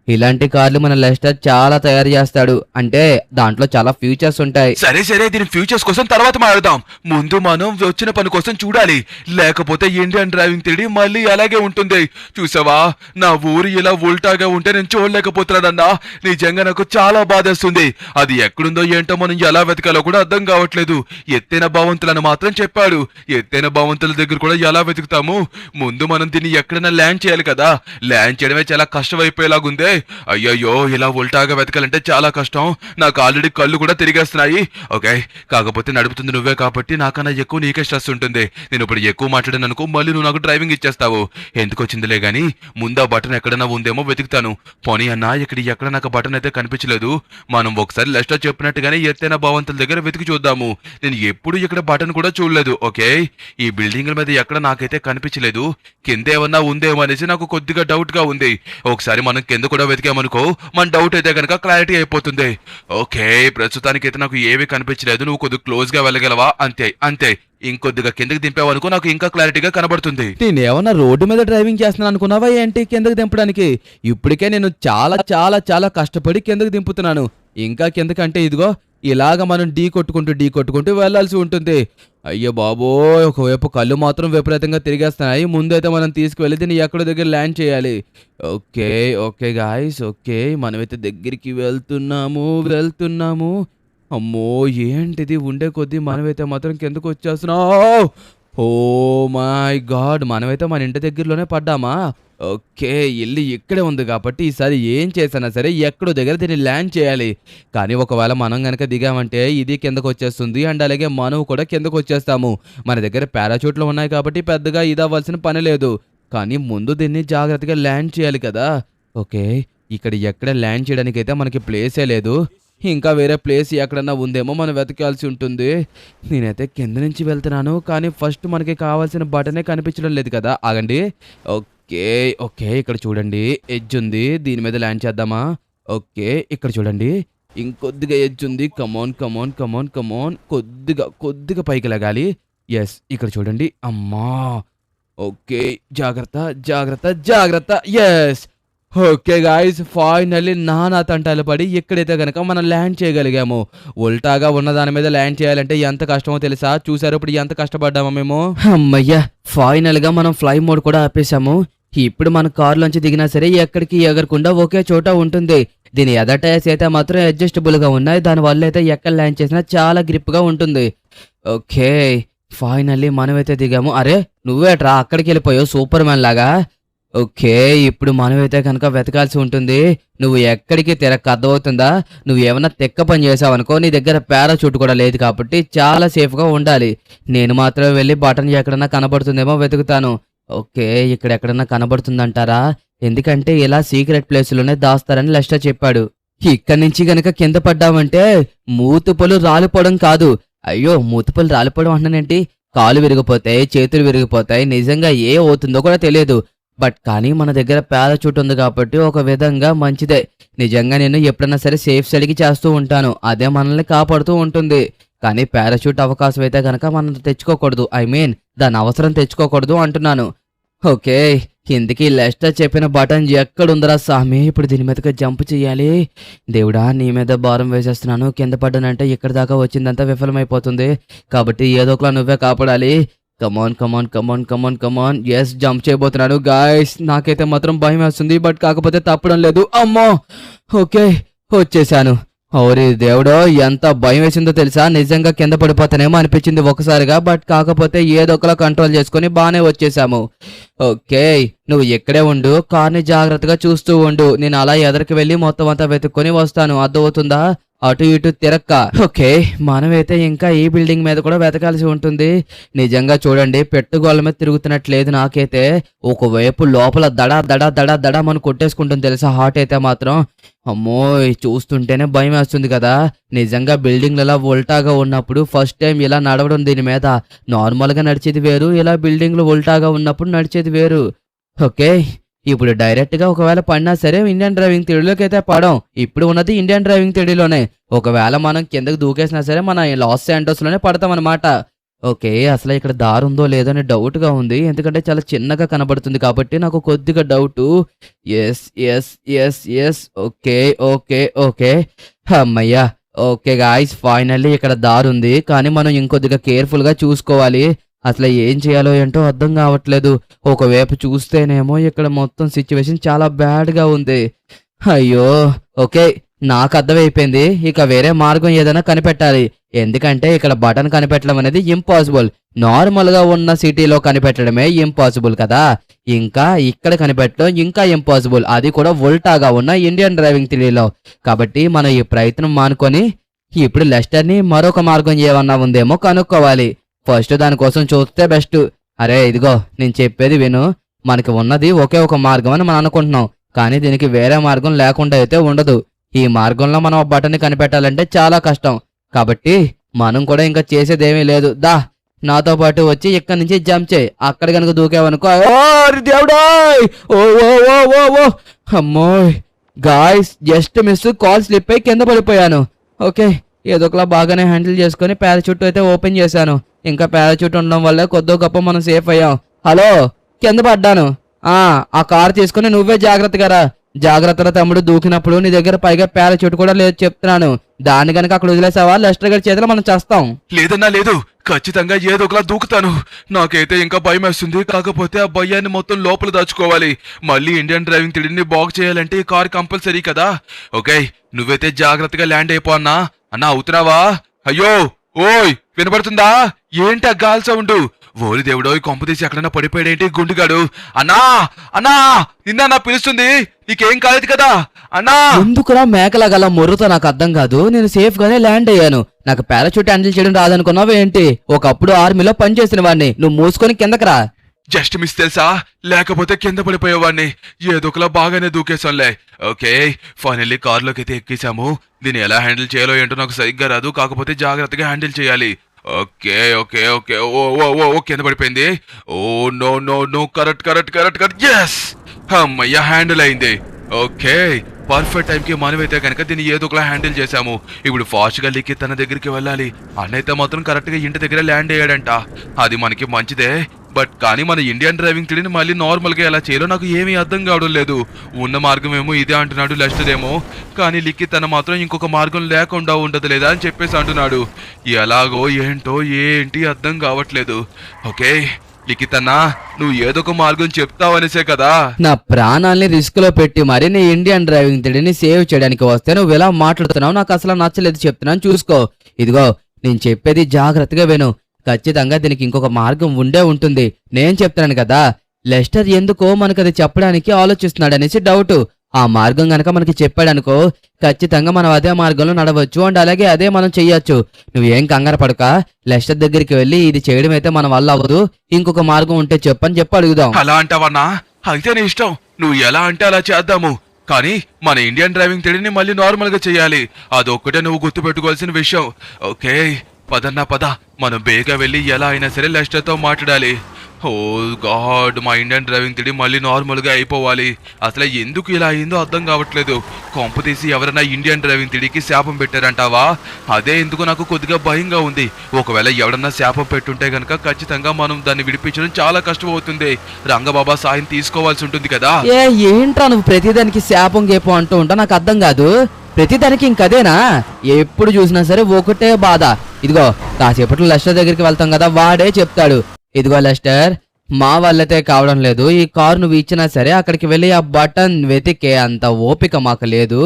ఇలాంటి కార్లు మన లెస్టర్ చాలా తయారు చేస్తాడు. అంటే దాంట్లో చాలా ఫ్యూచర్స్ ఉంటాయి. సరే సరే, దీని ఫ్యూచర్స్ కోసం తర్వాత మాట్లాడదాం. ముందు మనం వచ్చిన పని కోసం చూడాలి, లేకపోతే ఇండియన్ డ్రైవింగ్ 3D మళ్ళీ అలాగే ఉంటుంది. చూసావా, నా ఊరు ఇలా ఉల్టాగా ఉంటే నేను చూడలేకపోతున్నానన్నా. నిజంగా నాకు చాలా బాధేస్తుంది. అది ఎక్కడుందో ఏంటో మనం ఎలా వెతకాలో కూడా అర్థం కావట్లేదు. ఎత్తైన భవంతులను మాత్రం చెప్పాడు. ఎత్తైన భవంతుల దగ్గర కూడా ఎలా వెతుకుతాము? ముందు మనం దీన్ని ఎక్కడైనా ల్యాండ్ చేయాలి కదా. ల్యాండ్ చేయడమే చాలా కష్టం అయిపోయేలాగుందే. అయ్యయ్యో, ఇలా ఉల్టాగా వెతకాలంటే చాలా కష్టం. నాకు ఆల్రెడీ కళ్ళు కూడా తిరిగేస్తున్నాయి. ఓకే, కాకపోతే నడుపుతుంది నువ్వే కాబట్టి నాకన్నా ఎక్కువ నీకే స్ట్రెస్ ఉంటుంది. నేను ఇప్పుడు ఎక్కువ మాట్లాడాను అనుకో, మళ్ళీ నువ్వు నాకు డ్రైవింగ్ ఇచ్చేస్తావు. ఎందుకు వచ్చిందిలే గానీ ముందు ఆ బటన్ ఎక్కడైనా ఉందేమో వెతుకుతాను. పోనీ అన్నా, ఎక్కడ నాకు బటన్ అయితే కనిపించలేదు. మనం ఒకసారి లెస్టర్ చెప్పినట్టుగానే ఎత్తైన భవంతుల దగ్గర వెతికి చూద్దాము. నేను ఎప్పుడు ఇక్కడ బటన్ కూడా చూడలేదు. ఓకే, ఈ బిల్డింగ్ల మీద ఎక్కడ నాకైతే కనిపించలేదు. కింద ఏమన్నా ఉందేమో అనేసి నాకు కొద్దిగా డౌట్ గా ఉంది. ఒకసారి మనం కింద కూడా వెతికామనుకో, మన డౌట్ అయితే కనుక క్లారిటీ అయిపోతుంది. ఓకే, ప్రస్తుతానికి అయితే నాకు ఏమీ కనిపించలేదు. నువ్వు కొద్దిగా క్లోజ్ గా వెళ్ళగలవా? అంతే అంతే. ఇంకొద్దిగా కిందకి దింపావనుకో, నాకు ఇంకా క్లారిటీగా కనబడుతుంది. నేనేమన్నా రోడ్డు మీద డ్రైవింగ్ చేస్తున్నాను అనుకున్నావా ఏంటి కిందకి దింపడానికి? ఇప్పటికే నేను చాలా చాలా చాలా కష్టపడి కిందకి దింపుతున్నాను. ఇంకా కిందకంటే ఇదిగో ఇలాగ మనం ఢీ కొట్టుకుంటూ వెళ్లాల్సి ఉంటుంది. అయ్యో బాబోయ్, ఒకవైపు కళ్ళు మాత్రం విపరీతంగా తిరిగేస్తున్నాయి. ముందైతే మనం తీసుకువెళ్ళి దీన్ని ఎక్కడో దగ్గర ల్యాండ్ చేయాలి. ఓకే ఓకే గాయస్, ఓకే, మనమైతే దగ్గరికి వెళ్తున్నాము. అమ్మో ఏంటిది ఉండే కొద్దీ మనమైతే మాత్రం కిందకు వచ్చేస్తున్నాం. ఓ మై గాడ్, మనమైతే మన ఇంటి దగ్గరలోనే పడ్డామా? ఓకే, ఇల్లు ఇక్కడే ఉంది కాబట్టి ఈసారి ఏం చేసినా సరే ఎక్కడో దగ్గర దీన్ని ల్యాండ్ చేయాలి. కానీ ఒకవేళ మనం గనక దిగామంటే ఇది కిందకు వచ్చేస్తుంది అండ్ అలాగే మనం కూడా కిందకు వచ్చేస్తాము. మన దగ్గర పారాచూట్లు ఉన్నాయి కాబట్టి పెద్దగా ఇది అవ్వాల్సిన పని లేదు. కానీ ముందు దీన్ని జాగ్రత్తగా ల్యాండ్ చేయాలి కదా. ఓకే, ఇక్కడ ఎక్కడ ల్యాండ్ చేయడానికి అయితే మనకి ప్లేసే లేదు. ఇంకా వేరే ప్లేస్ ఎక్కడన్నా ఉందేమో మనం వెతకాల్సి ఉంటుంది. నేనైతే కింద నుంచి వెళ్తున్నాను కానీ ఫస్ట్ మనకి కావాల్సిన బటనే కనిపించడం లేదు కదా. ఆగండి. ఓకే ఓకే, ఇక్కడ చూడండి ఎడ్జ్ ఉంది, దీని మీద ల్యాండ్ చేద్దామా? ఓకే, ఇక్కడ చూడండి ఇంకొద్దిగా ఎడ్జ్ ఉంది. కమాన్ కమాన్ కమాన్ కమాన్, కొద్దిగా కొద్దిగా పైకి లగాలి. ఎస్, ఇక్కడ చూడండి. అమ్మా, ఓకే, జాగ్రత్త జాగ్రత్త జాగ్రత్త. ఎస్, ఓకే గాయ్స్, ఫైనల్లీ నానా తంటాలు పడి ఎక్కడైతే కనుక మనం ల్యాండ్ చేయగలిగాము. ఉల్టాగా ఉన్న దాని మీద ల్యాండ్ చేయాలంటే ఎంత కష్టమో తెలుసా? చూసారు ఇప్పుడు ఎంత కష్టపడ్డామో మేము. అమ్మయ్యా, ఫైనల్ గా మనం ఫ్లై మోడ్ కూడా ఆపేసాము. ఇప్పుడు మన కారులోంచి దిగినా సరే ఎక్కడికి ఎగరకుండా ఒకే చోట ఉంటుంది. దీని ఎదర్ టైర్స్ అయితే మాత్రం అడ్జస్టబుల్ గా ఉన్నాయి, దానివల్ల అయితే ఎక్కడ ల్యాండ్ చేసినా చాలా గ్రిప్ గా ఉంటుంది. ఓకే, ఫైనల్లీ మనమైతే దిగాము. అరే నువ్వేట్రా అక్కడికి వెళ్ళిపోయావు సూపర్ మ్యాన్ లాగా. ఓకే, ఇప్పుడు మనమైతే కనుక వెతకాల్సి ఉంటుంది. నువ్వు ఎక్కడికి తిరగక అర్థమవుతుందా? నువ్వు ఏమన్నా తెక్క పని చేసావనుకో, నీ దగ్గర పారాచూట్ కూడా లేదు కాబట్టి చాలా సేఫ్గా ఉండాలి. నేను మాత్రం వెళ్ళి బటన్ ఎక్కడన్నా కనబడుతుందేమో వెతుకుతాను. ఓకే, ఇక్కడ ఎక్కడన్నా కనబడుతుందంటారా? ఎందుకంటే ఇలా సీక్రెట్ ప్లేస్లోనే దాస్తారని లెస్టర్ చెప్పాడు. ఇక్కడి నుంచి గనక కింద పడ్డామంటే మూతుపలు రాలిపోవడం కాదు. అయ్యో, మూతుపలు రాలిపోవడం అంటానేంటి? కాలు విరిగిపోతాయి, చేతులు విరిగిపోతాయి, నిజంగా ఏ అవుతుందో కూడా తెలియదు. బట్ కానీ మన దగ్గర పారాచూట్ ఉంది కాబట్టి ఒక విధంగా మంచిదే. నిజంగా నేను ఎప్పుడైనా సరే సేఫ్ సైడ్కి చేస్తూ ఉంటాను, అదే మనల్ని కాపాడుతూ ఉంటుంది. కానీ పారాచూట్ అవకాశం అయితే కనుక మనం తెచ్చుకోకూడదు, ఐ మీన్ దాని అవసరం తెచ్చుకోకూడదు అంటున్నాను. ఓకే, కిందికి లెస్టర్ చెప్పిన బటన్ ఎక్కడుందరా సామి? ఇప్పుడు దీని మీదకి జంప్ చేయాలి. దేవుడా, నీ మీద భారం వేసేస్తున్నాను. కింద పడ్డానంటే ఇక్కడ దాకా వచ్చిందంతా విఫలమైపోతుంది కాబట్టి ఏదో ఒకలా నువ్వే కాపాడాలి. కమాన్ కమాన్ కమాన్ కమాన్ కమాన్. ఎస్, జంప్ చేయబోతున్నాను గాయస్. నాకైతే మాత్రం భయం వేస్తుంది, బట్ కాకపోతే తప్పడం లేదు. అమ్మో, ఓకే వచ్చేసాను. ఓరి దేవుడో, ఎంత భయం వేసిందో తెలుసా? నిజంగా కింద పడిపోతానేమో అనిపించింది ఒకసారిగా, బట్ కాకపోతే ఏదో ఒకలా కంట్రోల్ చేసుకుని బాగానే వచ్చేసాము. ఓకే, నువ్వు ఇక్కడే ఉండు, కార్ని జాగ్రత్తగా చూస్తూ ఉండు. నేను అలా ఎదరికి వెళ్ళి మొత్తం అంతా వెతుక్కొని వస్తాను, అర్థమవుతుందా? అటు ఇటు తిరక్క. ఓకే, మనమైతే ఇంకా ఈ బిల్డింగ్ మీద కూడా వెతకాల్సి ఉంటుంది. నిజంగా చూడండి, పెట్టుగోళ్ళ మీద తిరుగుతున్నట్లేదు నాకైతే. ఒకవైపు లోపల దడా దడా దడా దడా మనం కొట్టేసుకుంటుంది తెలుసా హార్ట్ అయితే మాత్రం. అమ్మో, చూస్తుంటేనే భయం వేస్తుంది కదా. నిజంగా బిల్డింగ్లలో ఉల్టాగా ఉన్నప్పుడు ఫస్ట్ టైం ఇలా నడవడం, దీని మీద నార్మల్గా నడిచేది వేరు, ఇలా బిల్డింగ్లు ఉల్టాగా ఉన్నప్పుడు నడిచేది వేరు. ఓకే, ఇప్పుడు డైరెక్ట్గా ఒకవేళ పడినా సరే ఇండియన్ డ్రైవింగ్ థియరీలోకి అయితే పడం. ఇప్పుడు ఉన్నది ఇండియన్ డ్రైవింగ్ థియరీలోనే. ఒకవేళ మనం కిందకు దూకేసినా సరే మన లాస్ శాంటోస్లోనే పడతాం అనమాట. ఓకే, అసలు ఇక్కడ దారి ఉందో లేదో అని డౌట్గా ఉంది, ఎందుకంటే చాలా చిన్నగా కనబడుతుంది కాబట్టి నాకు కొద్దిగా doubt. Yes yes yes yes, okay okay okay, అమ్మయ్యా. ఓకే గాయ్స్, ఫైనల్లీ ఇక్కడ దారి ఉంది, కానీ మనం ఇంకొద్దిగా కేర్ఫుల్గా చూసుకోవాలి. అసలు ఏం చేయాలో ఏంటో అర్థం కావట్లేదు. ఒకవైపు చూస్తేనేమో ఇక్కడ మొత్తం సిచ్యువేషన్ చాలా బ్యాడ్గా ఉంది. అయ్యో, ఓకే నాకు అర్థమైపోయింది. ఇక వేరే మార్గం ఏదైనా కనిపెట్టాలి, ఎందుకంటే ఇక్కడ బటన్ కనిపెట్టడం అనేది ఇంపాసిబుల్. నార్మల్గా ఉన్న సిటీలో కనిపెట్టడమే ఇంపాసిబుల్ కదా, ఇంకా ఇక్కడ కనిపెట్టడం ఇంకా ఇంపాసిబుల్, అది కూడా ఉల్టాగా ఉన్న ఇండియన్ డ్రైవింగ్ థియరీలో. కాబట్టి మనం ఈ ప్రయత్నం మానుకొని ఇప్పుడు లెస్టర్ని మరొక మార్గం ఏమన్నా ఉందేమో కనుక్కోవాలి. ఫస్ట్ దానికోసం చూస్తే బెస్ట్. అరే ఇదిగో, నేను చెప్పేది విను. మనకి ఉన్నది ఒకే ఒక మార్గం అని మనం అనుకుంటున్నాం, కానీ దీనికి వేరే మార్గం లేకుండా అయితే ఉండదు. ఈ మార్గంలో మనం ఆ బటన్ని కనిపెట్టాలంటే చాలా కష్టం. కాబట్టి మనం కూడా ఇంకా చేసేదేమీ లేదు. దా నాతో పాటు వచ్చి ఇక్కడి నుంచి జంప్ చేయి. అక్కడ కనుక దూకేవనుకో, ఓ ఓ ఓ ఓ ఓ, అమ్మోయ్ గాయ్స్, జస్ట్ మిస్, కాల్ స్లిప్ అయి కింద పడిపోయాను. ఓకే, ఏదో ఒకలా బాగానే హ్యాండిల్ చేసుకుని పారాచూట్ అయితే ఓపెన్ చేశాను. ఇంకా పారాచూట్ ఉండడం వల్ల కొద్దో గొప్ప మనం సేఫ్ అయ్యాం. హలో, కింద పడ్డాను. ఆ కార్ తీసుకుని నువ్వే జాగ్రత్తగా రా. జాగ్రత్తగా తమ్ముడు, దూకినప్పుడు నీ దగ్గర పైగా పారాచూట్ కూడా లేదు చెప్తున్నాను. దాన్ని కనుక అక్కడ వదిలేసావా లెస్టర్ గారి చేతిలో మనం చేస్తాం. లేదన్నా లేదు, ఖచ్చితంగా ఏదో ఒకలా దూకుతాను. నాకైతే ఇంకా భయం వేస్తుంది, కాకపోతే ఆ భయాన్ని మొత్తం లోపల దాచుకోవాలి. మళ్ళీ ఇండియన్ డ్రైవింగ్ థియరీని బాగు చేయాలంటే ఈ కార్ కంపల్సరీ కదా. ఓకే, నువ్వైతే జాగ్రత్తగా ల్యాండ్ అయిపో అన్నా. అన్నా అవుతున్నావా? అయ్యో ఓయ్ వినపడుతుందా? ఏంటి ఆ గాలి సౌండ్? ఓరి దేవుడో ఈ కొంపదీసి ఎక్కడన్నా పడిపోయాడేంటి గుండుగాడు? అన్నా అన్నా నిన్న పిలుస్తుంది, నీకేం కాలేదు కదా అన్నా? ఎందుకురా మేకలా గల మొర్రుతో నాకు అర్థం కాదు. నేను సేఫ్ గానే ల్యాండ్ అయ్యాను. నాకు పారాచూట్ హ్యాండిల్ చేయడం రాదనుకున్నావు ఏంటి? ఒకప్పుడు ఆర్మీలో పనిచేసిన వాడిని. నువ్వు మూసుకొని కిందకరా. జస్ట్ మిస్ తెలుసా, లేకపోతే కింద పడిపోయేవాడిని. ఏదోకలా బాగానే దూకేశాంలే. ఓకే ఫైనల్లీ కారులోకి అయితే ఎక్కేసాము. దీన్ని ఎలా హ్యాండిల్ చేయాలో ఏంటో నాకు సరిగ్గా రాదు, కాకపోతే జాగ్రత్తగా హ్యాండిల్ చేయాలి. ఓకే ఓకే ఓకే ఓ ఓ ఓ ఓ కింద పడిపోయింది. Oh no no no correct correct correct correct yes అమ్మయ్య హ్యాండిల్ అయింది. ఓకే పర్ఫెక్ట్ టైంకి మనమైతే కనుక దీన్ని ఏదో ఒకలా హ్యాండిల్ చేశాము. ఇప్పుడు ఫాస్ట్ గా లిక్కి తన దగ్గరికి వెళ్ళాలి. అన్నైతే మాత్రం కరెక్ట్ గా ఇంటి దగ్గర ల్యాండ్ అయ్యాడంట. అది మనకి మంచిదే, బట్ కానీ మన ఇండియన్ డ్రైవింగ్ తెలియని మళ్ళీ నార్మల్ గా ఎలా చేయాలో నాకు ఏమీ అర్థం కావడం లేదు. ఉన్న మార్గం ఏమో ఇదే అంటున్నాడు లెస్టర్ ఏమో, కానీ లిక్కి తన మాత్రం ఇంకొక మార్గం లేకుండా ఉండదు లేదా అని చెప్పేసి అంటున్నాడు. ఎలాగో ఏంటో ఏంటి అర్థం కావట్లేదు. ఓకే లిఖితన్నా నువ్వు ఏదో ఒక మార్గం చెప్తావనేసే కదా. నా ప్రాణాల్ని రిస్క్ లో పెట్టి మరి నీ ఇండియన్ డ్రైవింగ్ తెలియని సేవ్ చేయడానికి వస్తే నువ్వు ఇలా మాట్లాడుతున్నావు. నాకు అసలు నచ్చలేదు, చెప్తున్నాను చూసుకో. ఇదిగో నేను చెప్పేది జాగ్రత్తగా విను. ఖచ్చితంగా దీనికి ఇంకొక మార్గం ఉండే ఉంటుంది. నేను చెప్తున్నాను కదా, లెస్టర్ ఎందుకో మనకు అది చెప్పడానికి ఆలోచిస్తున్నాడు అనేసి డౌట్. ఆ మార్గం గనక మనకి చెప్పాడనుకో ఖచ్చితంగా మనం అదే మార్గంలో నడవచ్చు అండ్ అలాగే అదే మనం చెయ్యొచ్చు. నువ్వేం కంగారు పడక లెస్టర్ దగ్గరికి వెళ్ళి ఇది చేయడం అయితే మన వల్ల అవ్వదు, ఇంకొక మార్గం ఉంటే చెప్పని చెప్పి అడుగుదాం. అలా అంటావన్నా? అయితే నీ ఇష్టం, నువ్వు ఎలా అంటే అలా చేద్దాము. కానీ మన ఇండియన్ డ్రైవింగ్ తెలియని మళ్ళీ నార్మల్ గా చేయాలి. అదొక్కటే నువ్వు గుర్తు పెట్టుకోవాల్సిన విషయం. ఓకే పదన్నా పద, మనం బేగా వెళ్ళి ఎలా అయినా సరే లెస్టర్ తో మాట్లాడాలి. ఓ గాడ్ మా ఇండియన్ డ్రైవింగ్ తెలియ మళ్ళీ నార్మల్ గా అయిపోవాలి. అసలు ఎందుకు ఇలా అయిందో అర్థం కావట్లేదు. కొంప తీసి ఎవరైనా ఇండియన్ డ్రైవింగ్ తెలియకి శాపం పెట్టారంటావా? అదే ఎందుకు నాకు కొద్దిగా భయంగా ఉంది. ఒకవేళ ఎవడన్నా శాపం పెట్టుంటే గనక ఖచ్చితంగా మనం దాన్ని విడిపించడం చాలా కష్టం అవుతుంది. రంగబాబా సాయం తీసుకోవాల్సి ఉంటుంది కదా. ఏంట్రా నువ్వు ప్రతిదానికి శాపం గేపం అంటూ ఉంటా? నాకు అర్థం కాదు. ప్రతిదానికి ఇంకదేనా? ఎప్పుడు చూసినా సరే ఒకటే బాధ. ఇదిగో కాసేపట్లో లెస్టర్ దగ్గరికి వెళ్తాం కదా, వాడే చెప్తాడు. ఇదిగో లెస్టర్, మా వల్లతే కావడం లేదు. ఈ కారు నువ్వు ఇచ్చినా సరే అక్కడికి వెళ్ళి ఆ బటన్ వెతికే అంత ఓపిక మాకు లేదు.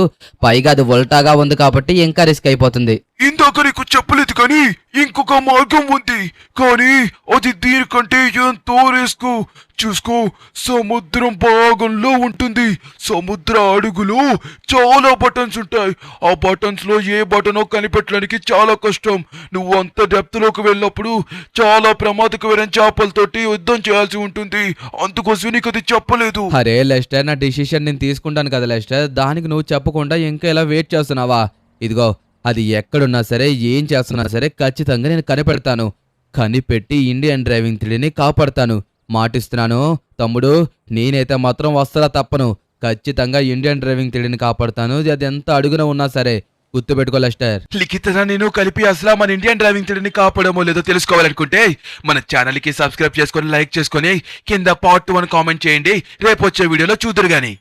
పైగా అది ఉల్టాగా ఉంది కాబట్టి ఇంకా రిస్క్ అయిపోతుంది. ఇందాక నీకు చెప్పలేదు కానీ ఇంకొక మార్గం ఉంది, కానీ అది దీనికంటే ఎంతో రిస్క్. చూసుకో, సముద్రం భాగంలో ఉంటుంది. సముద్ర అడుగులో చాలా బటన్స్ ఉంటాయి. ఆ బటన్స్ లో ఏ బటనో కనిపెట్టడానికి చాలా కష్టం. నువ్వు అంత డెప్త్ లోకి వెళ్ళినప్పుడు చాలా ప్రమాదకరమైన చేపలతోటి యుద్ధం చేయాల్సి ఉంటుంది. అందుకోసం నీకు అది చెప్పలేదు. అరే లెస్టర్, నా డిసిషన్ నేను తీసుకుంటాను కదా లెస్టర్, దానికి నువ్వు చెప్పకుండా ఇంకా ఇలా వెయిట్ చేస్తున్నావా? ఇదిగో అది ఎక్కడున్నా సరే ఏం చేస్తున్నా సరే ఖచ్చితంగా నేను కనిపెడతాను. కనిపెట్టి ఇండియన్ డ్రైవింగ్ తెలియని కాపాడతాను. మాటిస్తున్నాను తమ్ముడు, నేనైతే మాత్రం వస్త్రా తప్పను. ఖచ్చితంగా ఇండియన్ డ్రైవింగ్ తెలియని కాపాడతాను. అది ఎంత అడుగున ఉన్నా సరే. గుర్తుపెట్టుకో లెస్టర్. లిఖిత నేను కలిపి అసలు మన ఇండియన్ డ్రైవింగ్ తెలియని కాపాడమో లేదో తెలుసుకోవాలనుకుంటే మన ఛానల్ కి సబ్స్క్రైబ్ చేసుకొని లైక్ చేసుకొని కింద పార్ట్ 1 కామెంట్ చేయండి. రేపు వచ్చే వీడియోలో చూదురు గాని.